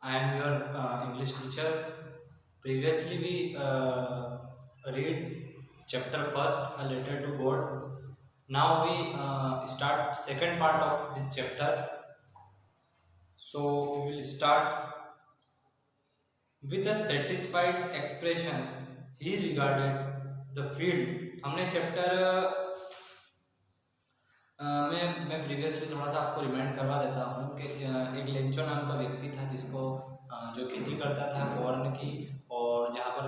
I am your English teacher. Previously, we read chapter first, a letter to God. Now we start second part of this chapter. So we will start with a satisfied expression. He regarded the field. हमने chapter मैं previously थोड़ा सा आपको remind करवा देता हूँ कि एक लेंचो नाम का व्यक्ति था जिसको जो खेती करता था कॉर्न की। और जहाँ पर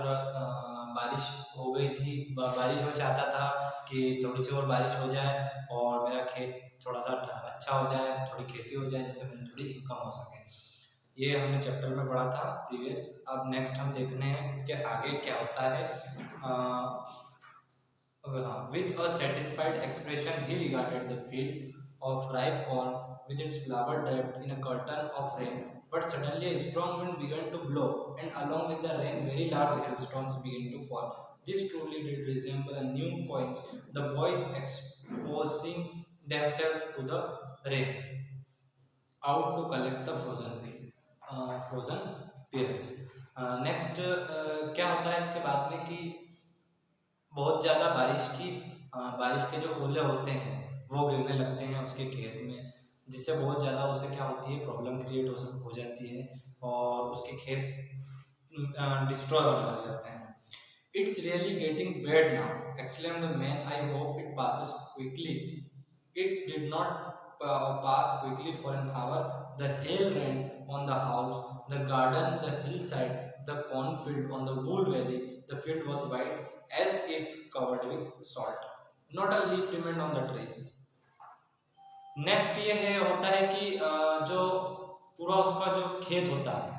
बारिश हो गई थी, बारिश हो चाहता था कि थोड़ी सी और बारिश हो जाए और मेरा खेत थोड़ा सा अच्छा हो जाए, थोड़ी खेती हो जाए जिससे मुझे थोड़ी इनकम हो सके। ये हमने चैप्टर में पढ़ा था प्रीवियस। अब नेक्स्ट हम देखने हैं इसके आगे क्या होता है। With a satisfied expression, he regarded the field of ripe corn with its flower draped in a curtain of rain. But suddenly a strong wind began to blow, and along with the rain, very large hailstones began to fall. This truly did resemble a new coins, the boys exposing themselves to the rain, out to collect the frozen pears. Next क्या होता है इसके बाद में कि बहुत ज़्यादा बारिश के जो ओले होते हैं वो गिरने लगते हैं उसके खेत में, जिससे बहुत ज़्यादा उसे क्या होती है, प्रॉब्लम क्रिएट हो जाती है और उसके खेत डिस्ट्रॉय होने लग जाते हैं। It's really getting bad now exclaimed the man, I hope it passes quickly. It did not pass quickly for an hour. The hail rained on the house, the garden, the hillside, the cornfield, on the wool valley. The field was white as if covered with salt. Not a leaf remained on the trees. Next ये है होता है कि जो पूरा उसका जो खेत होता है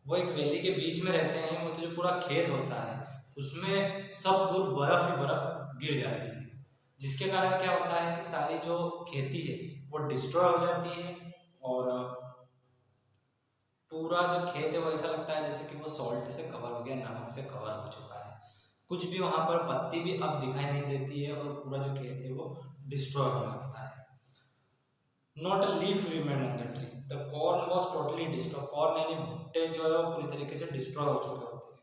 वो एक वैली के बीच में रहते हैं, वो तो जो पूरा खेत होता है उसमें सब दूर बर्फ ही बर्फ गिर जाती है, जिसके कारण क्या होता है कि सारी जो खेती है वो डिस्ट्रॉय हो जाती है। और पूरा जो खेत है वो ऐसा लगता है जैसे कि वो सॉल्ट से कवर हो गया, नमक से कवर हो चुका है। कुछ भी वहाँ पर पत्ती भी अब दिखाई नहीं देती है और पूरा जो खेत है वो डिस्ट्रॉय होने लगता है। Not a leaf remain on the tree, the corn was totally destroy. Corn यानी भुट्टे जो है वो पूरी तरीके से डिस्ट्रॉय हो चुके होते हैं।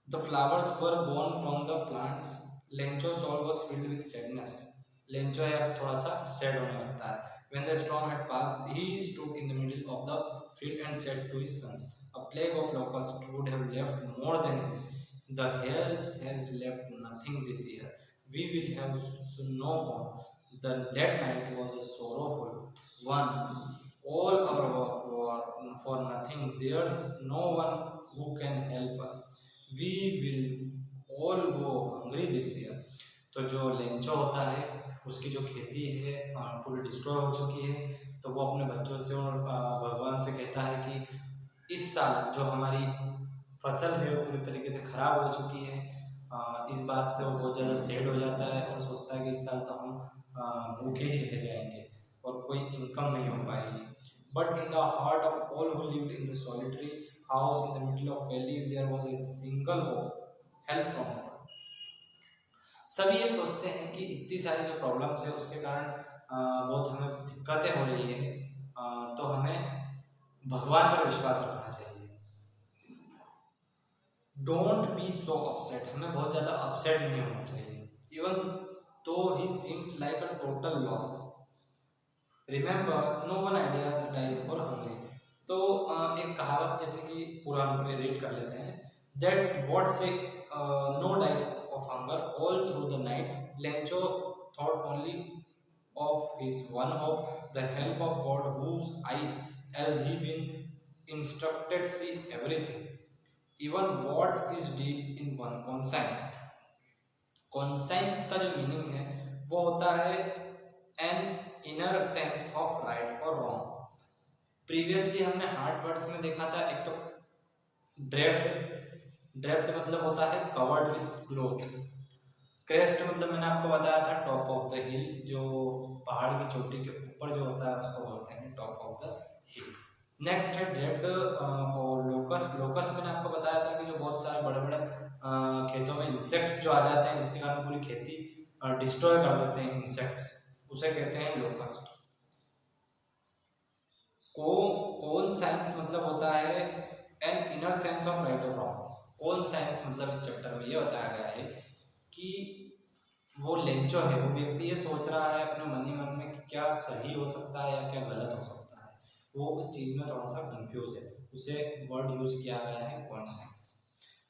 The flowers were gone from the plants, Lencho soul was filled with sadness. Lencho है अब थोड़ा सा सैड होने लगता है। When the storm had passed, he stood in the middle of the field and said to his sons, a plague of locusts would have left more than this. The hails has left nothing this year. We will have snow born. That night was a sorrowful one. All our work were for nothing. There's no one who can help us. We will all go hungry this year. तो जो Lencho होता है उसकी जो खेती है पूरी destroy हो चुकी है, तो वो अपने बच्चों से और भगवान से कहता है कि इस साल जो हमारी फसल है वो पूरी तरीके से ख़राब हो चुकी है। इस बात से वो बहुत ज़्यादा सैड हो जाता है और सोचता है कि इस साल तो हम भूखे ही रह जाएंगे और कोई इनकम नहीं हो पाएगी। But in the heart of all who lived in the solitary house in the middle of valley there was a single hope, help from God. सभी ये सोचते हैं कि इतनी सारी जो प्रॉब्लम्स है उसके कारण बहुत हमें दिक्कतें हो रही है, तो हमें भगवान पर विश्वास रखना चाहिए। डोंट बी सो अपसेट, हमें बहुत ज़्यादा अपसेट नहीं होना चाहिए। Even though he seems like a total loss, remember no one idea dies for hungry. तो एक कहावत जैसे कि पूरा हम रीड कर लेते हैं। That's what say no dies of hunger all through the night, Lencho thought only of his one hope, the help of God, whose eyes, as he been instructed, see everything, even what is deep in one conscience. Conscience का जो meaning है वो होता है an inner sense of right और wrong. Previously हमने heart words में देखा था, एक तो ड्रेप्ड, ड्रेप्ड मतलब होता है कवर्ड विथ क्लोथ। क्रेस्ट मतलब मैंने आपको बताया था टॉप ऑफ द हिल, जो पहाड़ की चोटी के ऊपर जो होता है उसको बोलते हैं top of the hill. Next है ड्रेप्ड और लोकस। लोकस मैंने आपको बताया था कि जो बहुत सारे बड़े बड़े खेतों में इंसेक्ट्स जो आ जाते हैं जिसके कारण पूरी खेती डिस्ट्रॉय कर देते हैं इंसेक्ट्स, उसे कहते हैं लोकस्ट। को कौन साइंस मतलब होता है an inner sense of right और रॉन्ग। कौन साइंस मतलब इस चैप्टर में ये बताया गया है कि वो लेंचो है, वो व्यक्ति ये सोच रहा है अपने मन ही मन में कि क्या सही हो सकता है या क्या गलत हो सकता है। वो उस चीज़ में थोड़ा सा कंफ्यूज है, उसे वर्ड यूज किया गया है कॉन्सेंस।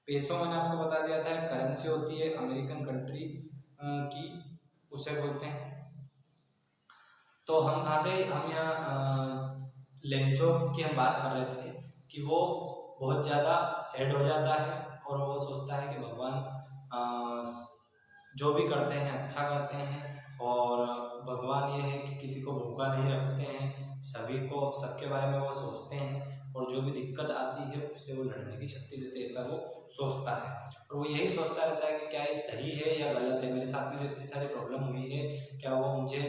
पेसो मैंने आपको बता दिया था, करेंसी होती है अमेरिकन कंट्री की, उसे बोलते हैं। तो हम कहाँ थे, हम यहाँ लेंचो की हम बात कर रहे थे कि वो बहुत ज़्यादा सैड हो जाता है और वो सोचता है कि भगवान जो भी करते हैं अच्छा करते हैं, और भगवान ये है कि किसी को भूखा नहीं रखते हैं, सभी को सबके बारे में वो सोचते हैं, और जो भी दिक्कत आती है उससे वो लड़ने की शक्ति देते हैं, ऐसा वो सोचता है। और वो यही सोचता रहता है कि क्या ये सही है या गलत है, मेरे साथ में जो इतनी सारी प्रॉब्लम हुई है क्या वो मुझे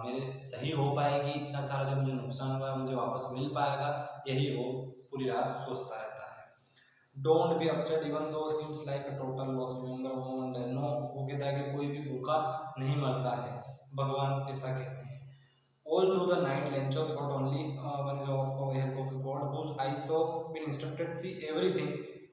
मेरे सही हो पाएगी, इतना सारा जो मुझे नुकसान हुआ है मुझे वापस मिल पाएगा, यही वो पूरी रात सोचता रहता है। Don't be upset even though seems like a total loss, remember moment no, वो कहता है कि कोई भी भूखा नहीं मरता है, भगवान ऐसा कहते हैं। All through the night, Lencho thought only one is of help of his God, whose eyes so been instructed to see everything,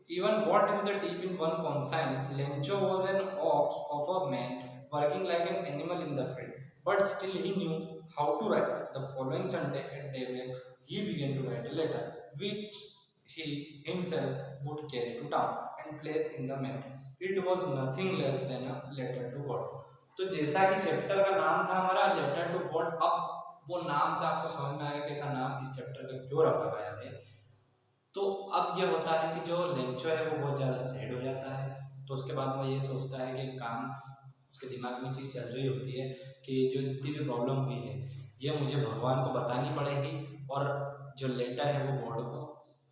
even what is the deep in one conscience. Lencho was an ox of a man, working like an animal in the field, but still he knew how to write. The following Sunday at daybreak, he began to write a letter, which he himself would carry to town and place in the mail. It was nothing less than a letter to God. तो जैसा कि chapter का नाम था हमारा letter to God, अब वो नाम से आपको समझ में आएगा कैसा नाम इस चैप्टर का क्यों रखा गया है। तो अब ये होता है कि जो लेंचो है वो बहुत ज़्यादा सैड हो जाता है, तो उसके बाद वो ये सोचता है कि काम उसके दिमाग में चीज़ चल रही होती है कि जो इतनी भी प्रॉब्लम हुई है ये मुझे भगवान को बतानी पड़ेगी, और जो लेटर है वो गॉड को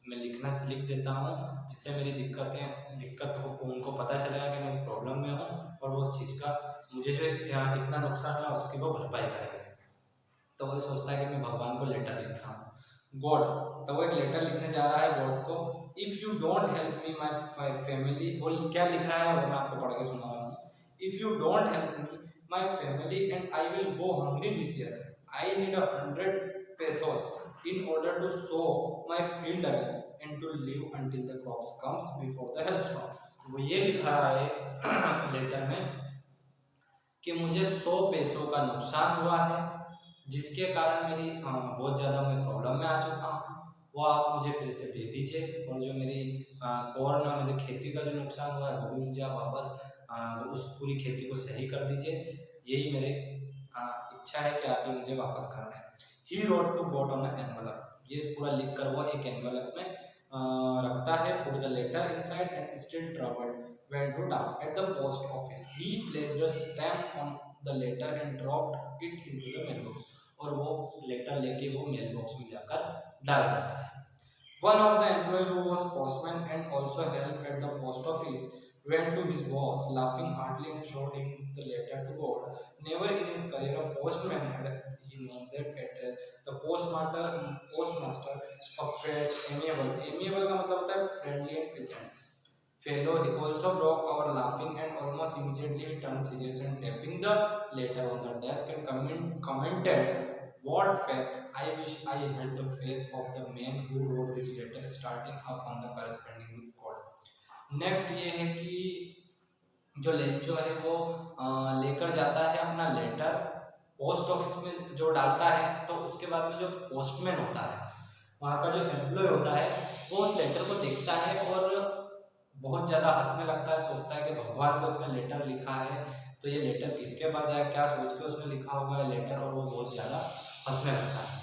मैं लिख देता हूँ, जिससे मेरी दिक्कत को उनको पता चलेगा कि मैं इस प्रॉब्लम में हूँ, और वो उस चीज़ का मुझे जो इतना नुकसान हुआ उसकी वो भरपाई करेंगे। तो वो सोचता है कि मैं भगवान को लेटर लिखता हूँ गॉड। तो वो एक लेटर लिखने जा रहा है गॉड को। If you don't help me my family, वो क्या लिख रहा है वो मैं आपको पढ़ के सुना रहा हूँ। If you don't help me my family and I will go hungry this year, I need 100 pesos in order to sow my field again and to live until the crops comes before the hailstorm। वो ये लिख रहा है letter में कि मुझे 100 पैसों का नुकसान हुआ है, जिसके कारण मेरी बहुत ज़्यादा मैं प्रॉब्लम में आ चुका हूँ, वो आप मुझे फिर से दे दीजिए, और जो मेरी कॉर्न और मेरी खेती का जो नुकसान हुआ है वो भी मुझे आप वापस उस पूरी खेती को सही कर दीजिए, यही मेरे इच्छा है कि आप ये मुझे वापस कर दें। He wrote to God on envelope, ये पूरा लिख कर वो एक एनवलप में रखता है। Put the letter inside and still troubled went to town at the post office. He placed a stamp on the letter and dropped it into the mailbox. और वो लेटर लेके वो मेल बॉक्स में जाकर डाल देता है। One of the employees who was postman and also helped at the post office went to his boss, laughing heartily and showed him the letter to God. Never in his career a postman had he known that address. The postmaster, a friend, amiable का मतलब होता है friendly and pleasant fellow, he also broke our laughing and almost immediately turned serious and tapping the letter on the desk and commented, what faith, I wish I had the faith of the man who wrote this letter, starting up on the corresponding with God। Next ये है कि जो Lencho है वो लेकर जाता है अपना लेटर पोस्ट ऑफिस में जो डालता है, तो उसके बाद में जो पोस्टमैन होता है वहाँ का जो एम्प्लॉय होता है वो उस लेटर को देखता है और बहुत ज़्यादा हंसने लगता है, सोचता है कि भगवान को इसमें लेटर लिखा है तो ये लेटर किसके पास जाए, क्या सोच के उसमें लिखा होगा लेटर, और वो बहुत ज़्यादा हंसने लगता है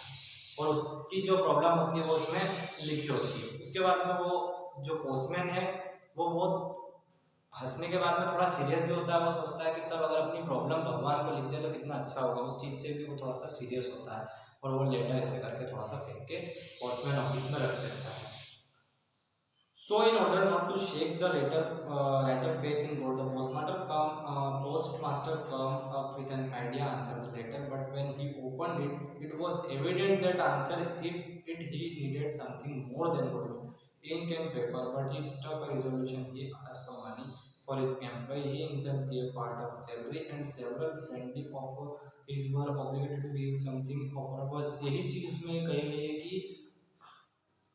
और उसकी जो प्रॉब्लम होती है वो उसमें लिखी होती है। उसके बाद में वो जो पोस्टमैन है वो बहुत हंसने के बाद में थोड़ा सीरियस भी होता है, वो सोचता है कि सब अगर अपनी प्रॉब्लम भगवान को लिख दे तो कितना अच्छा होगा, उस चीज़ से भी वो थोड़ा सा सीरियस होता है और वो लेटर ऐसे करके थोड़ा सा फेंक के पोस्टमैन ऑफिस में रख देता है। So, in order not to shake the letter faith in God, the postmaster come up with an idea, answered the letter. But when he opened it, it was evident that answer if he needed something more than gold, ink and paper. But he struck a resolution. He asked for money for his employee. He himself gave part of salary, and several friendly of his were obligated to give something of. बस यही चीज़ उसमें कही गई है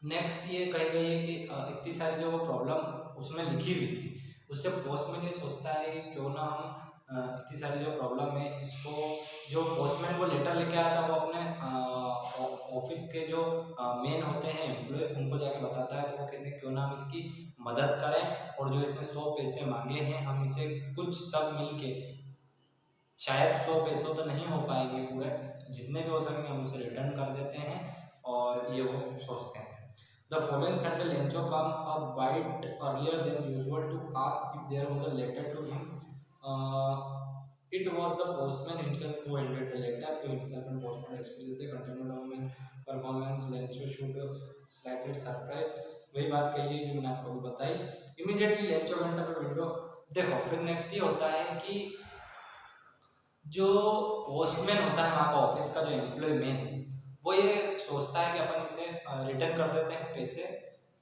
next ये कही गई है कि इतनी सारी जो वो प्रॉब्लम उसमें लिखी हुई थी, उससे पोस्टमैन ये सोचता है कि क्यों ना हम इतनी सारी जो प्रॉब्लम है इसको, जो पोस्टमैन वो लेटर लेके आया था वो अपने ऑफिस के जो मेन होते हैं एम्प्लॉय उनको जाके बताता है। तो वो कहते हैं क्यों ना हम इसकी मदद करें, और जो इसने 100 पैसे मांगे हैं हम इसे कुछ सब मिल के, शायद 100 पैसों तो नहीं हो पाएंगे पूरे, जितने भी हो सकेंगे हम उसे रिटर्न कर देते हैं, और ये वो सोचते हैं। The following Sunday, Lencho come a bit earlier than usual to ask if there was a letter to him. It was the postman himself who handed the letter to himself, and postman expressed the continued of performance. Lencho should slightly surprise. वही बात कही है जो मैंने आपको भी बताई। Immediately Lencho went up a window. देखो फिर नेक्स्ट ये होता है कि जो पोस्टमैन होता है वहाँ का ऑफिस का जो एम्प्लॉय मैन, वो ये सोचता है कि अपन इसे रिटर्न कर देते हैं पैसे,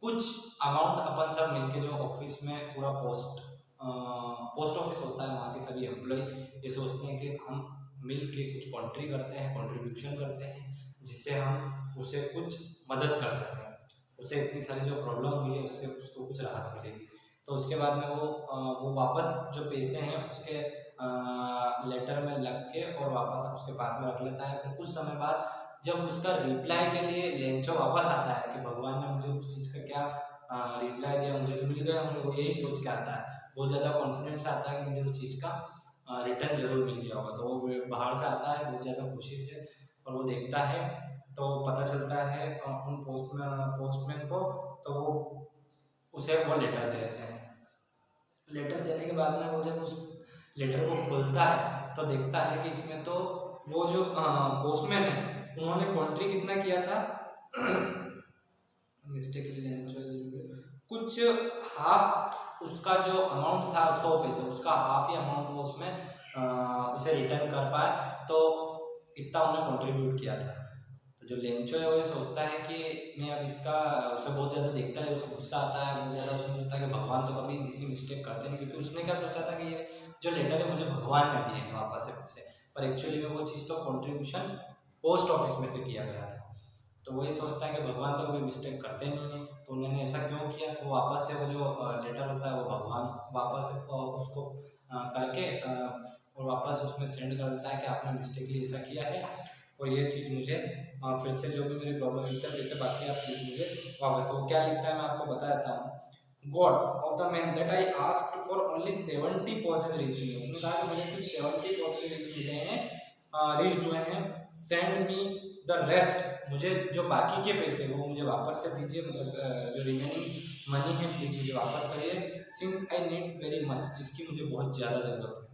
कुछ अमाउंट अपन सब मिलके, जो ऑफिस में पूरा पोस्ट ऑफिस होता है वहाँ के सभी एम्प्लॉय ये सोचते हैं कि हम मिल के कुछ कॉन्ट्री करते हैं, कंट्रीब्यूशन करते हैं, जिससे हम उसे कुछ मदद कर सकें, उसे इतनी सारी जो प्रॉब्लम हुई है उससे उसको कुछ राहत मिलेगी। तो उसके बाद में वो वापस जो पैसे हैं उसके लेटर में लग के और वापस उसके पास में रख लेता है। फिर कुछ समय बाद जब उसका रिप्लाई के लिए लेंचो वापस आता है कि भगवान ने मुझे उस चीज़ का क्या रिप्लाई दिया, मुझे तो मिल गया, मुझे वो यही सोच के आता है, बहुत ज़्यादा कॉन्फिडेंस आता है कि मुझे उस चीज़ का रिटर्न जरूर मिल गया होगा। तो वो बाहर से आता है बहुत ज़्यादा खुशी से, और वो देखता है तो पता चलता है उन पोस्टमैन को, तो वो उसे वो लेटर दे देते हैं। लेटर देने के बाद में वो जब उस लेटर को खोलता है तो देखता है कि इसमें तो वो जो पोस्टमैन है उन्होंने कॉन्ट्री कितना किया था, मिस्टेकली कुछ हाफ उसका जो अमाउंट था 100 पैसे, उसका हाफ ही अमाउंट वो उसमें उसे रिटर्न कर पाए, तो इतना उन्होंने कंट्रीब्यूट किया था। तो जो लेंचो है वो ये सोचता है कि मैं अब इसका, उसे बहुत ज़्यादा देखता है, उसे गुस्सा आता है बहुत ज़्यादा, उसने सोचता है कि भगवान तो कभी इसी मिस्टेक करते नहीं, क्योंकि उसने क्या सोचा था कि ये जो लेटर है मुझे भगवान ने दिए हैं वापस से पैसे, पर एक्चुअली में वो चीज़ तो कॉन्ट्रीब्यूशन पोस्ट ऑफिस में से किया गया था। तो वही सोचता है कि भगवान तो कभी मिस्टेक करते नहीं है, तो उन्होंने ऐसा क्यों किया। वो वापस से वो जो लेटर होता है वो भगवान वापस उसको करके और वापस उसमें सेंड कर देता है कि आपने मिस्टेकली ऐसा किया है, और ये चीज़ मुझे फिर से जो भी मेरी प्रॉब्लम जितना पैसे बाकी आप प्लीज़ मुझे वापस। तो वो क्या लिखता है मैं आपको बता देता हूँ। God of the man that I asked for only 70 pesos reach me. उसने कहा कि मुझे सिर्फ 70 पॉसेज रीच मिले हैं, रीच हुए हैं। सेंड मी द रेस्ट, मुझे जो बाकी के पैसे वो मुझे वापस से दीजिए, मतलब जो रिमेनिंग मनी है प्लीज़ मुझे वापस करिए। Since I need very much, जिसकी मुझे बहुत ज़्यादा ज़रूरत है।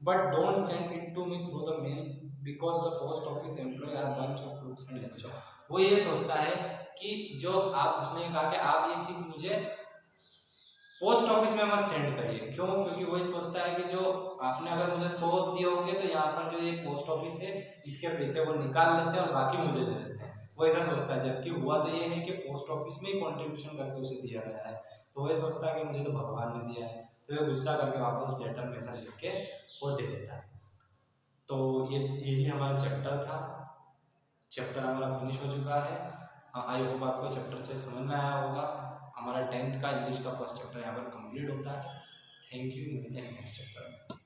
But don't send it to me through the mail because the post office employ are bunch of crooks and Lencho. वो ये सोचता है कि जो आप, उसने कहा कि आप ये चीज़ मुझे पोस्ट ऑफिस में मत सेंड करिए। क्यों? क्योंकि वही सोचता है कि जो आपने अगर मुझे 100 दिए होंगे तो यहाँ पर जो ये पोस्ट ऑफिस है इसके पैसे वो निकाल लेते हैं और बाकी मुझे दे देते हैं, वो ऐसा सोचता है। जबकि हुआ तो ये है कि पोस्ट ऑफिस में ही कॉन्ट्रीब्यूशन करके उसे दिया गया है, तो वही सोचता है कि मुझे तो भगवान ने दिया है। तो ये गुस्सा करके वापस उस लेटर में ऐसा लिख के वो दे देता है। तो यही हमारा चैप्टर था। चैप्टर हमारा फिनिश हो चुका है। आई होप आपको चैप्टर से समझ में आया होगा। हमारा 10th का इंग्लिश का फर्स्ट चैप्टर यहाँ पर कंप्लीट होता है। थैंक यू, मिलते हैं नेक्स्ट चैप्टर में।